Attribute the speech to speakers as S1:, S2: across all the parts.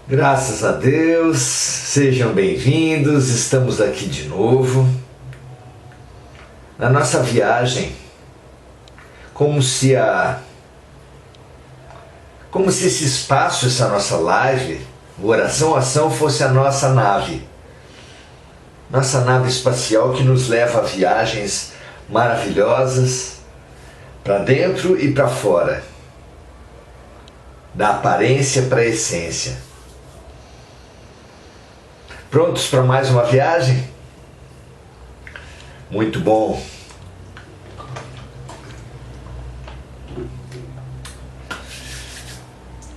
S1: Graças a Deus, sejam bem-vindos, estamos aqui de novo. Na nossa viagem, como se esse espaço, essa nossa live, o Oração Ação fosse a nossa nave espacial que nos leva a viagens maravilhosas para dentro e para fora, da aparência para a essência. Prontos para mais uma viagem? Muito bom!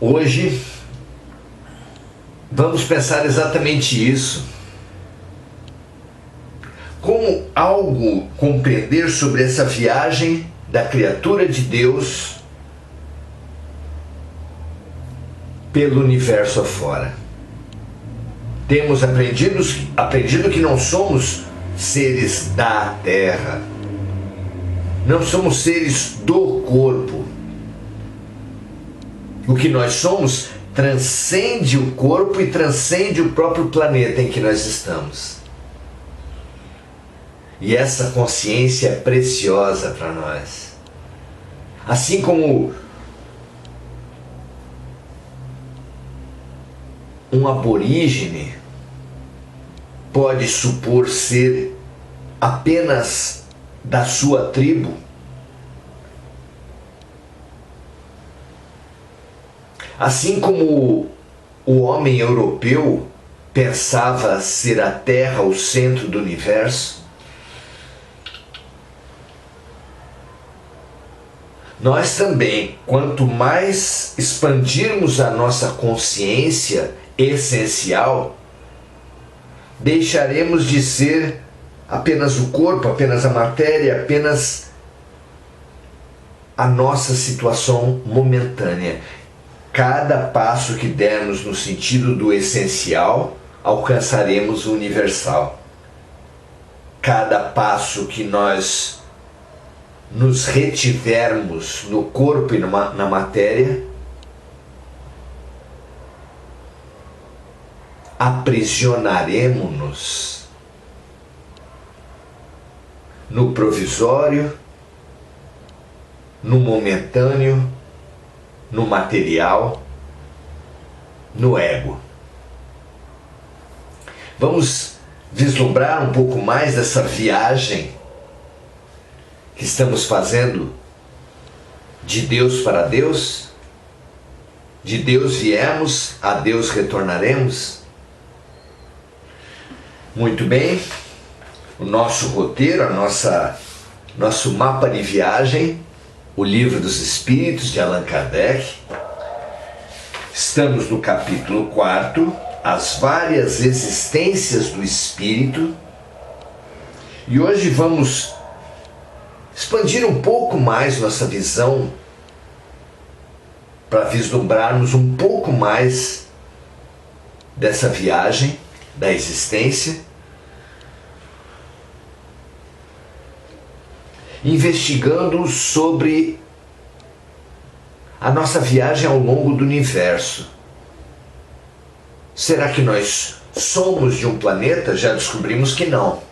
S1: Hoje vamos pensar exatamente isso. Como algo compreender sobre essa viagem da criatura de Deus pelo universo afora. Temos aprendido que não somos seres da Terra. Não somos seres do corpo. O que nós somos transcende o corpo e transcende o próprio planeta em que nós estamos. E essa consciência é preciosa para nós. Assim como um aborígene pode supor ser apenas da sua tribo, assim como o homem europeu pensava ser a Terra o centro do universo, nós também, quanto mais expandirmos a nossa consciência essencial, deixaremos de ser apenas o corpo, apenas a matéria, apenas a nossa situação momentânea. Cada passo que dermos no sentido do essencial, alcançaremos o universal. Cada passo que nós nos retivermos no corpo e na matéria, aprisionaremos-nos no provisório, no momentâneo, no material, no ego. Vamos vislumbrar um pouco mais dessa viagem que estamos fazendo de Deus para Deus? De Deus viemos, a Deus retornaremos? Muito bem, o nosso roteiro, nosso mapa de viagem, o Livro dos Espíritos de Allan Kardec. Estamos no capítulo 4, as várias existências do Espírito. E hoje vamos expandir um pouco mais nossa visão para vislumbrarmos um pouco mais dessa viagem da existência, investigando sobre a nossa viagem ao longo do universo. Será que nós somos de um planeta? Já descobrimos que não.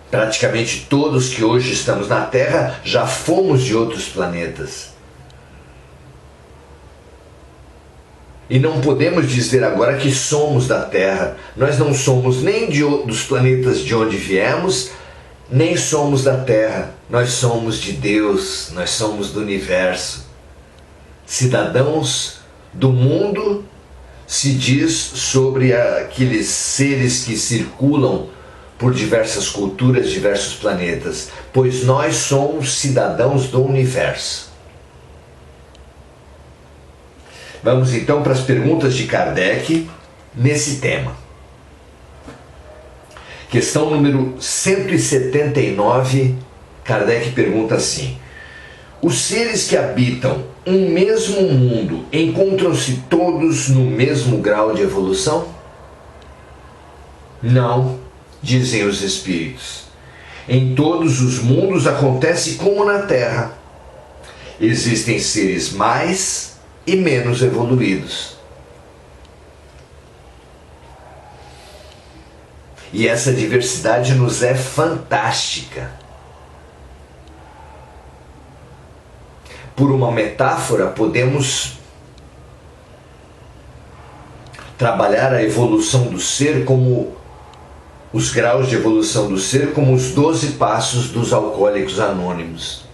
S1: Praticamente todos que hoje estamos na Terra já fomos de outros planetas. E não podemos dizer agora que somos da Terra. Nós não somos nem dos planetas de onde viemos, nem somos da Terra. Nós somos de Deus, nós somos do universo. Cidadãos do mundo, se diz sobre aqueles seres que circulam por diversas culturas, diversos planetas, pois nós somos cidadãos do universo. Vamos então para as perguntas de Kardec nesse tema. Questão número 179, Kardec pergunta assim: os seres que habitam um mesmo mundo encontram-se todos no mesmo grau de evolução? Não, dizem os espíritos. Em todos os mundos acontece como na Terra. Existem seres mais e menos evoluídos. E essa diversidade nos é fantástica. Por uma metáfora, podemos trabalhar a evolução do ser como os graus de evolução do ser como os 12 passos dos alcoólicos anônimos.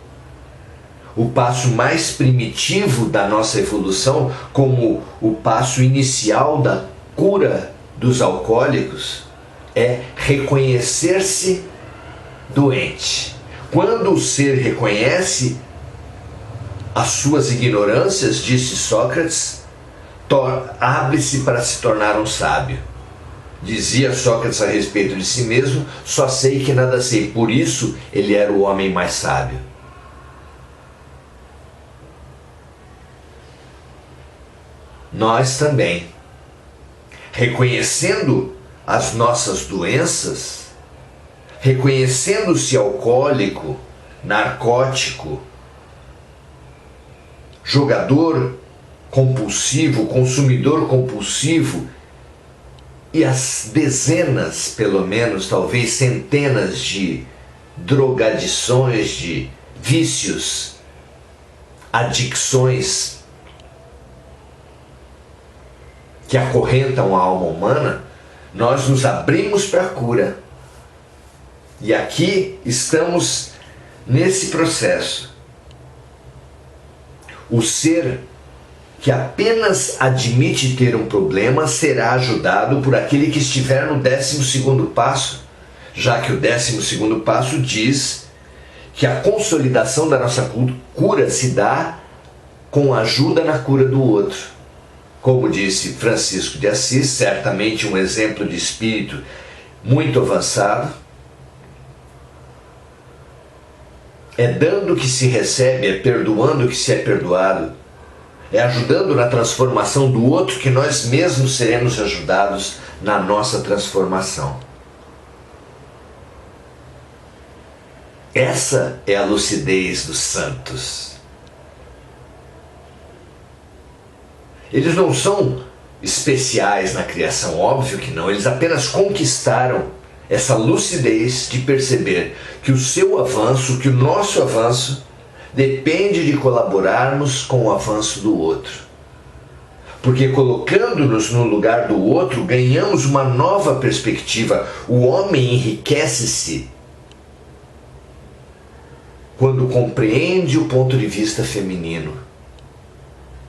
S1: O passo mais primitivo da nossa evolução, como o passo inicial da cura dos alcoólicos, é reconhecer-se doente. Quando o ser reconhece as suas ignorâncias, disse Sócrates, abre-se para se tornar um sábio. Dizia Sócrates a respeito de si mesmo: só sei que nada sei. Por isso ele era o homem mais sábio. Nós também, reconhecendo as nossas doenças, reconhecendo-se alcoólico, narcótico, jogador compulsivo, consumidor compulsivo, e as dezenas, pelo menos, talvez centenas de drogadições, de vícios, adicções que acorrentam a alma humana, nós nos abrimos para a cura. E aqui estamos nesse processo. O ser que apenas admite ter um problema será ajudado por aquele que estiver no 12º passo, já que o 12º passo diz que a consolidação da nossa cura se dá com ajuda na cura do outro. Como disse Francisco de Assis, certamente um exemplo de espírito muito avançado, é dando que se recebe, é perdoando que se é perdoado, é ajudando na transformação do outro que nós mesmos seremos ajudados na nossa transformação. Essa é a lucidez dos santos. Eles não são especiais na criação, óbvio que não. Eles apenas conquistaram essa lucidez de perceber que o seu avanço, que o nosso avanço, depende de colaborarmos com o avanço do outro. Porque colocando-nos no lugar do outro, ganhamos uma nova perspectiva. O homem enriquece-se quando compreende o ponto de vista feminino.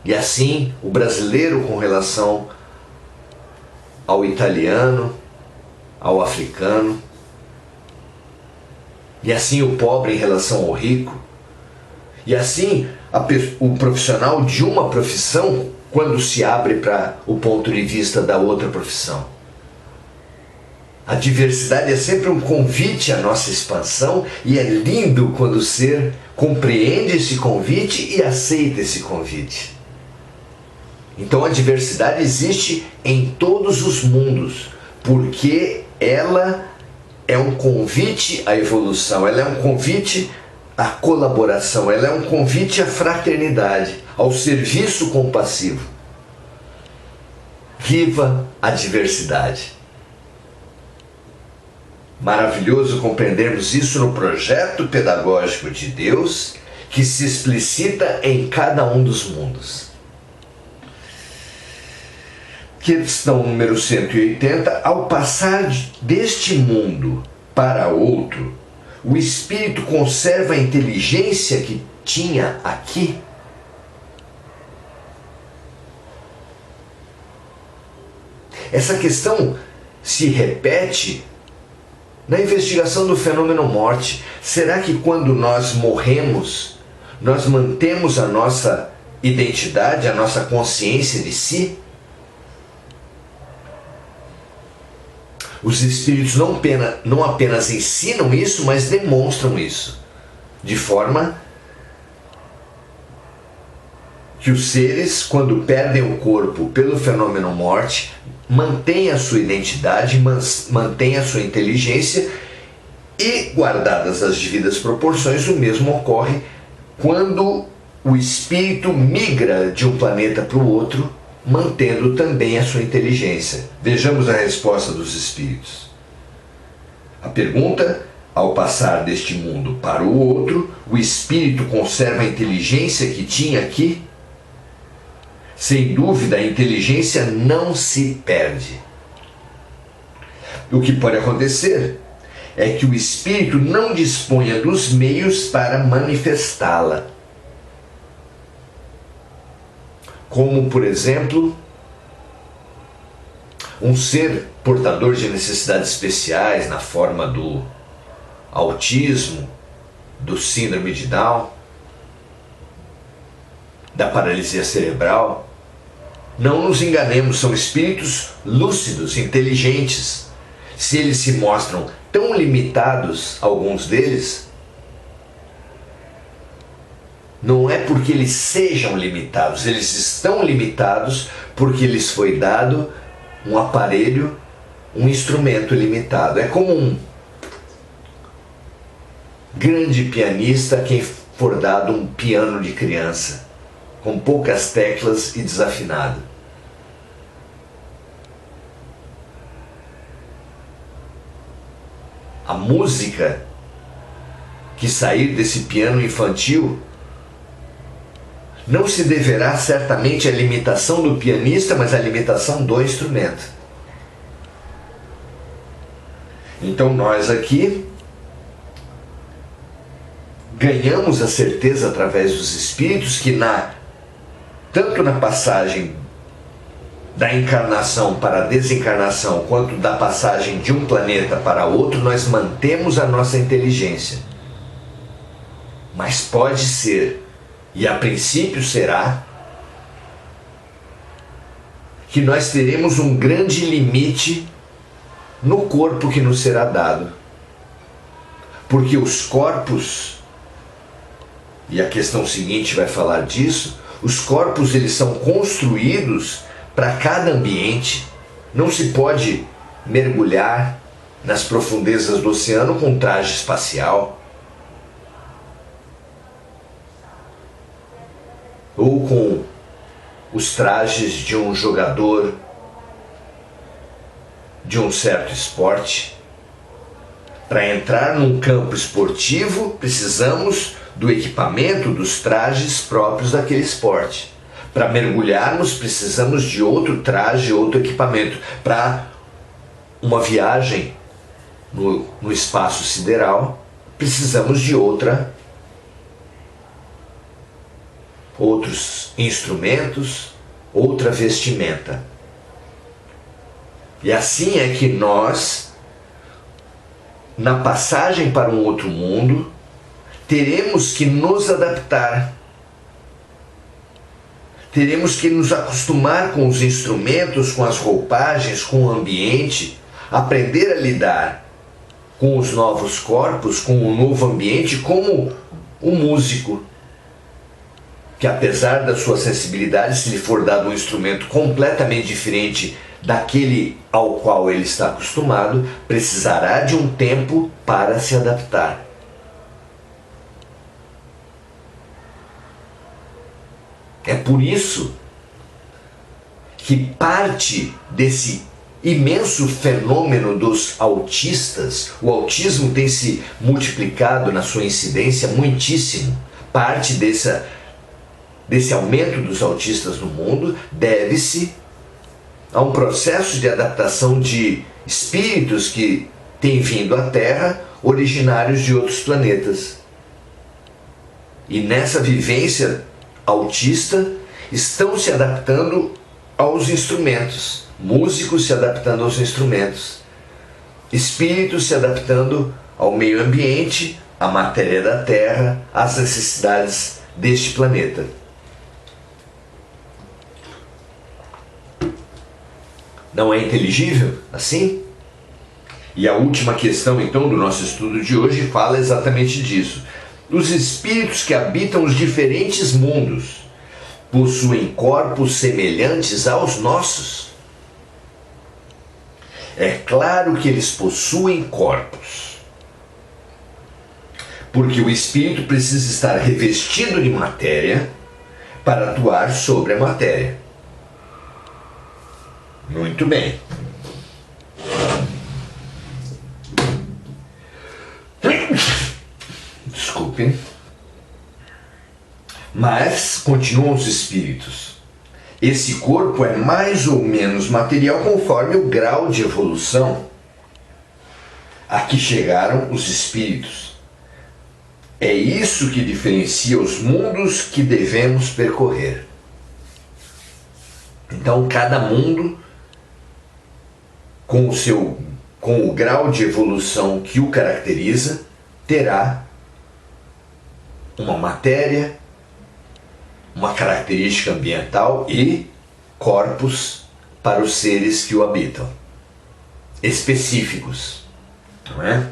S1: E assim, o brasileiro com relação ao italiano, ao africano, e assim o pobre em relação ao rico, e assim o profissional de uma profissão quando se abre para o ponto de vista da outra profissão. A diversidade é sempre um convite à nossa expansão, e é lindo quando o ser compreende esse convite e aceita esse convite. Então a diversidade existe em todos os mundos, porque ela é um convite à evolução, ela é um convite à colaboração, ela é um convite à fraternidade, ao serviço compassivo. Viva a diversidade! Maravilhoso compreendermos isso no projeto pedagógico de Deus, que se explicita em cada um dos mundos. Questão número 180. Ao passar deste mundo para outro, o espírito conserva a inteligência que tinha aqui? Essa questão se repete na investigação do fenômeno morte. Será que quando nós morremos, nós mantemos a nossa identidade, a nossa consciência de si? Os espíritos não apenas ensinam isso, mas demonstram isso, de forma que os seres, quando perdem o corpo pelo fenômeno morte, mantêm a sua identidade, mantêm a sua inteligência, e, guardadas as devidas proporções, o mesmo ocorre quando o espírito migra de um planeta para o outro, mantendo também a sua inteligência. Vejamos a resposta dos espíritos. A pergunta: ao passar deste mundo para o outro, o espírito conserva a inteligência que tinha aqui? Sem dúvida, a inteligência não se perde. O que pode acontecer é que o espírito não disponha dos meios para manifestá-la. Como, por exemplo, um ser portador de necessidades especiais na forma do autismo, do síndrome de Down, da paralisia cerebral. Não nos enganemos, são espíritos lúcidos, inteligentes. Se eles se mostram tão limitados, alguns deles, não é porque eles sejam limitados, eles estão limitados porque lhes foi dado um aparelho, um instrumento limitado. É como um grande pianista a quem for dado um piano de criança, com poucas teclas e desafinado. A música que sair desse piano infantil não se deverá certamente à limitação do pianista, mas à limitação do instrumento. Então nós aqui ganhamos a certeza através dos espíritos que tanto na passagem da encarnação para a desencarnação, quanto da passagem de um planeta para outro, nós mantemos a nossa inteligência. Mas pode ser, e a princípio será, que nós teremos um grande limite no corpo que nos será dado. Porque os corpos, e a questão seguinte vai falar disso, os corpos eles são construídos para cada ambiente. Não se pode mergulhar nas profundezas do oceano com traje espacial, ou com os trajes de um jogador de um certo esporte. Para entrar num campo esportivo, precisamos do equipamento, dos trajes próprios daquele esporte. Para mergulharmos, precisamos de outro traje, outro equipamento. Para uma viagem no espaço sideral, precisamos de outros instrumentos, outra vestimenta. E assim é que nós, na passagem para um outro mundo, teremos que nos adaptar. Teremos que nos acostumar com os instrumentos, com as roupagens, com o ambiente, aprender a lidar com os novos corpos, com o novo ambiente, como o músico, que apesar da sua sensibilidade, se lhe for dado um instrumento completamente diferente daquele ao qual ele está acostumado, precisará de um tempo para se adaptar. É por isso que parte desse imenso fenômeno dos autistas, o autismo tem se multiplicado na sua incidência muitíssimo. Parte desse aumento dos autistas no mundo deve-se a um processo de adaptação de espíritos que têm vindo à Terra, originários de outros planetas. E nessa vivência autista estão se adaptando aos instrumentos, músicos se adaptando aos instrumentos, espíritos se adaptando ao meio ambiente, à matéria da Terra, às necessidades deste planeta. Não é inteligível assim? E a última questão então do nosso estudo de hoje fala exatamente disso. Os espíritos que habitam os diferentes mundos possuem corpos semelhantes aos nossos? É claro que eles possuem corpos. Porque o espírito precisa estar revestido de matéria para atuar sobre a matéria. Muito bem. Desculpe. Mas continuam os espíritos. Esse corpo é mais ou menos material conforme o grau de evolução a que chegaram os espíritos. É isso que diferencia os mundos que devemos percorrer. Então, cada mundo, com o grau de evolução que o caracteriza, terá uma matéria, uma característica ambiental e corpos para os seres que o habitam, específicos, não é?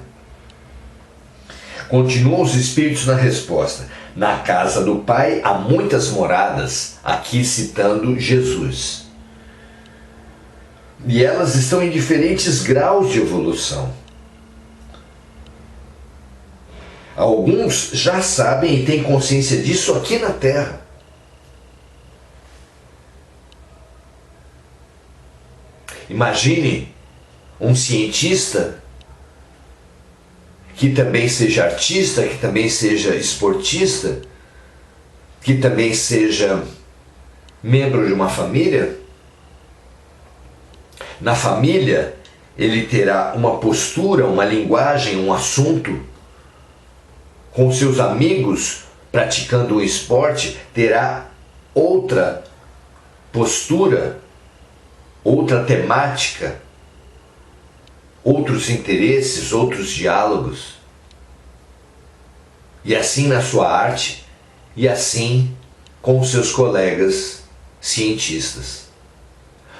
S1: Continuam os espíritos na resposta. Na casa do Pai há muitas moradas, aqui citando Jesus. E elas estão em diferentes graus de evolução. Alguns já sabem e têm consciência disso aqui na Terra. Imagine um cientista que também seja artista, que também seja esportista, que também seja membro de uma família. Na família, ele terá uma postura, uma linguagem, um assunto. Com seus amigos, praticando um esporte, terá outra postura, outra temática, outros interesses, outros diálogos. E assim na sua arte, e assim com os seus colegas cientistas.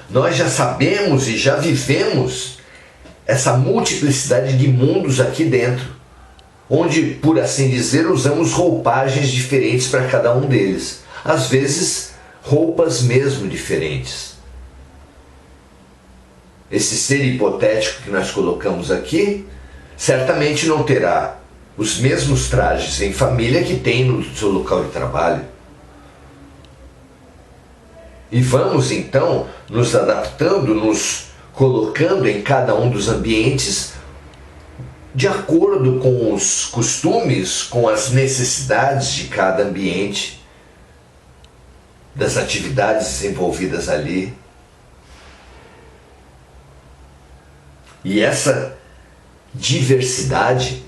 S1: Nós já sabemos e já vivemos essa multiplicidade de mundos aqui dentro, onde, por assim dizer, usamos roupagens diferentes para cada um deles. Às vezes, roupas mesmo diferentes. Esse ser hipotético que nós colocamos aqui, certamente não terá os mesmos trajes em família que tem no seu local de trabalho. E vamos então nos adaptando, nos colocando em cada um dos ambientes de acordo com os costumes, com as necessidades de cada ambiente, das atividades desenvolvidas ali. E essa diversidade,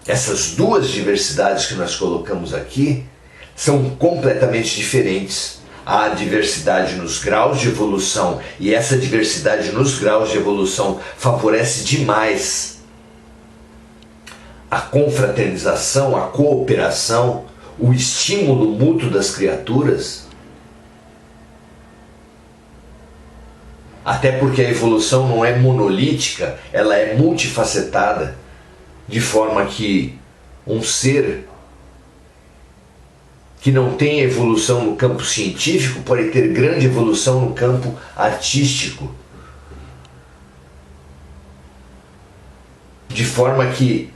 S1: essas duas diversidades que nós colocamos aqui, são completamente diferentes. Há diversidade nos graus de evolução, e essa diversidade nos graus de evolução favorece demais a confraternização, a cooperação, o estímulo mútuo das criaturas. Até porque a evolução não é monolítica, ela é multifacetada, de forma que um ser que não tem evolução no campo científico pode ter grande evolução no campo artístico. De forma que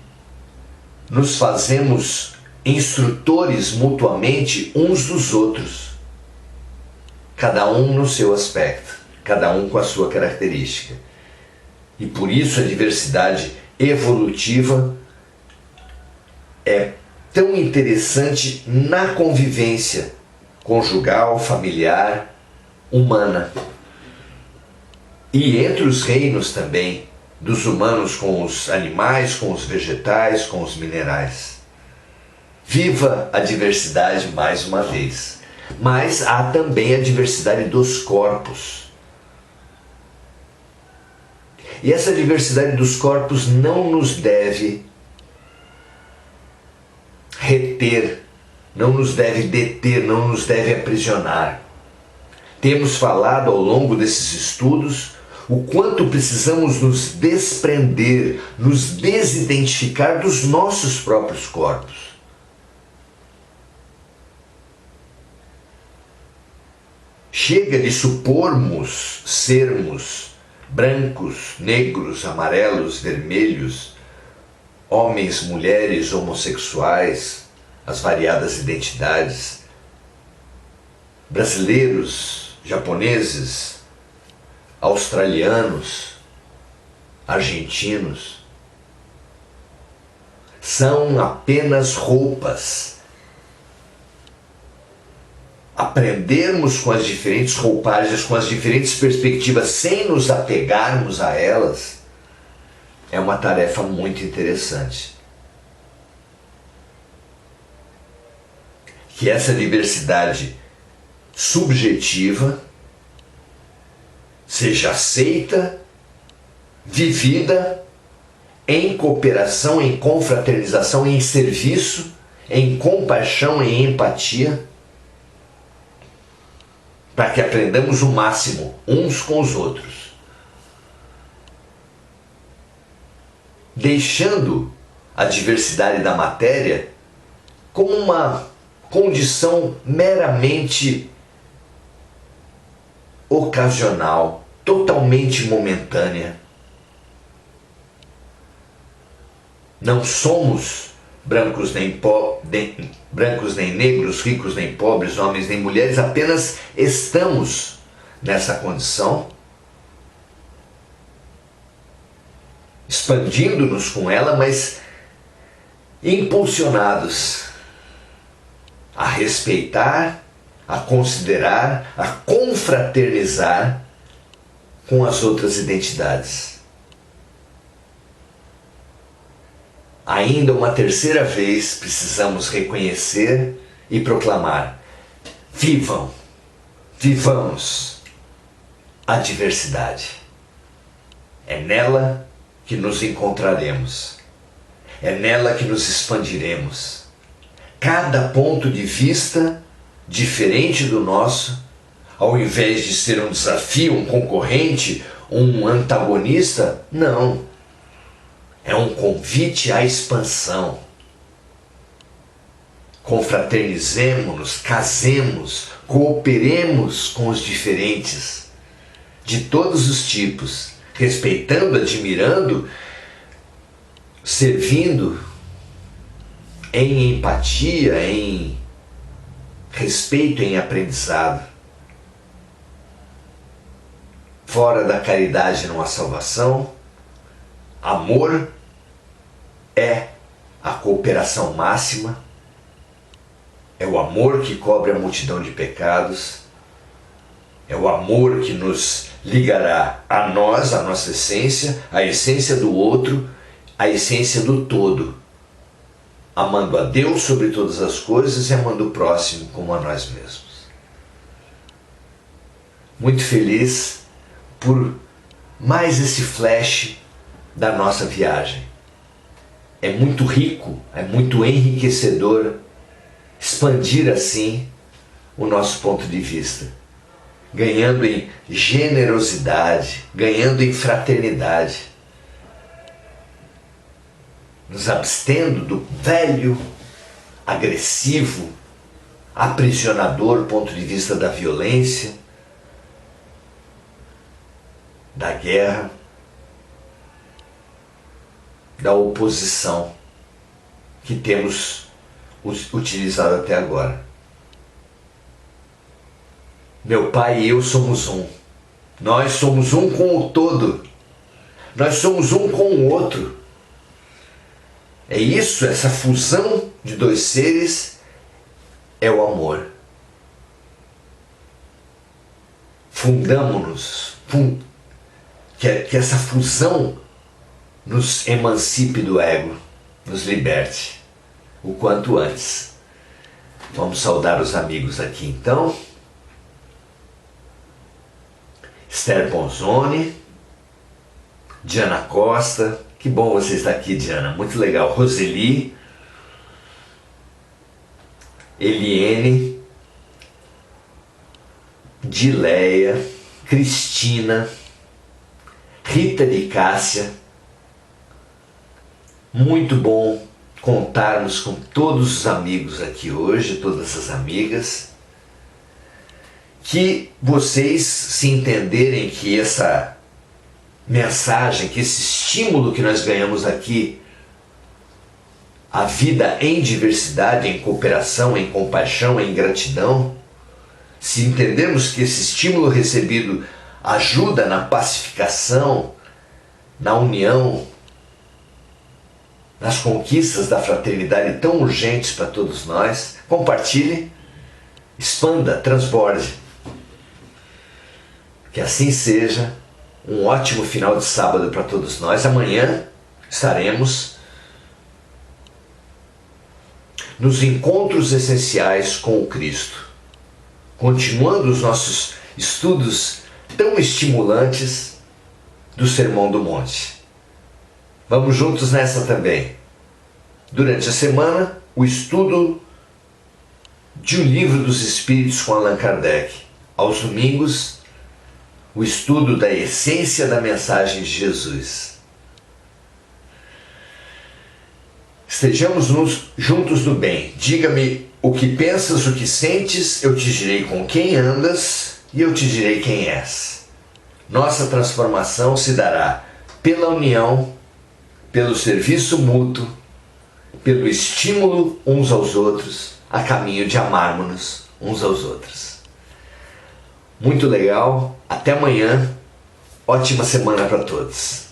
S1: nos fazemos instrutores mutuamente uns dos outros, cada um no seu aspecto, cada um com a sua característica. E por isso a diversidade evolutiva é tão interessante na convivência conjugal, familiar, humana. E entre os reinos também, dos humanos com os animais, com os vegetais, com os minerais. Viva a diversidade mais uma vez. Mas há também a diversidade dos corpos. E essa diversidade dos corpos não nos deve reter, não nos deve deter, não nos deve aprisionar. Temos falado ao longo desses estudos o quanto precisamos nos desprender, nos desidentificar dos nossos próprios corpos. Chega de supormos sermos brancos, negros, amarelos, vermelhos, homens, mulheres, homossexuais, as variadas identidades, brasileiros, japoneses, australianos, argentinos, são apenas roupas. Aprendermos com as diferentes roupagens, com as diferentes perspectivas, sem nos apegarmos a elas, é uma tarefa muito interessante. Que essa diversidade subjetiva seja aceita, vivida em cooperação, em confraternização, em serviço, em compaixão, em empatia, para que aprendamos o máximo uns com os outros, deixando a diversidade da matéria como uma condição meramente ocasional, totalmente momentânea. Não somos brancos nem negros, ricos nem pobres, homens nem mulheres, apenas estamos nessa condição, expandindo-nos com ela, mas impulsionados a respeitar, a considerar, a confraternizar com as outras identidades. Ainda uma terceira vez precisamos reconhecer e proclamar: vivamos a diversidade. É nela que nos encontraremos, é nela que nos expandiremos. Cada ponto de vista diferente do nosso, ao invés de ser um desafio, um concorrente, um antagonista, não. É um convite à expansão. Confraternizemo-nos, casemos, cooperemos com os diferentes, de todos os tipos, respeitando, admirando, servindo, em empatia, em respeito, em aprendizado. Fora da caridade não há salvação. Amor é a cooperação máxima, é o amor que cobre a multidão de pecados, é o amor que nos ligará a nós, a nossa essência, a essência do outro, a essência do todo, amando a Deus sobre todas as coisas e amando o próximo como a nós mesmos. Muito feliz por mais esse flash da nossa viagem. É muito rico, é muito enriquecedor expandir assim o nosso ponto de vista, ganhando em generosidade, ganhando em fraternidade, nos abstendo do velho, agressivo, aprisionador ponto de vista da violência, da guerra, da oposição que temos utilizado até agora. Meu pai e eu somos um. Nós somos um com o todo. Nós somos um com o outro. É isso, essa fusão de dois seres é o amor. Fundamo-nos, que essa fusão nos emancipe do ego, nos liberte o quanto antes. Vamos saudar os amigos aqui então. Esther Ponzoni, Diana Costa, que bom você estar aqui, Diana, muito legal. Roseli, Eliene, Dileia, Cristina, Rita de Cássia. Muito bom contarmos com todos os amigos aqui hoje, todas as amigas. Que vocês se entenderem que essa mensagem, que esse estímulo que nós ganhamos aqui a vida em diversidade, em cooperação, em compaixão, em gratidão, se entendermos que esse estímulo recebido ajuda na pacificação, na união, nas conquistas da fraternidade tão urgentes para todos nós, compartilhe, expanda, transborde. Que assim seja. Um ótimo final de sábado para todos nós. Amanhã estaremos nos encontros essenciais com o Cristo, continuando os nossos estudos tão estimulantes do Sermão do Monte. Vamos juntos nessa também. Durante a semana, o estudo de O Livro dos Espíritos com Allan Kardec. Aos domingos, o estudo da essência da mensagem de Jesus. Estejamos juntos no bem. Diga-me o que pensas, o que sentes, eu te direi com quem andas e eu te direi quem és. Nossa transformação se dará pela união, pelo serviço mútuo, pelo estímulo uns aos outros, a caminho de amarmos-nos uns aos outros. Muito legal, até amanhã, ótima semana para todos.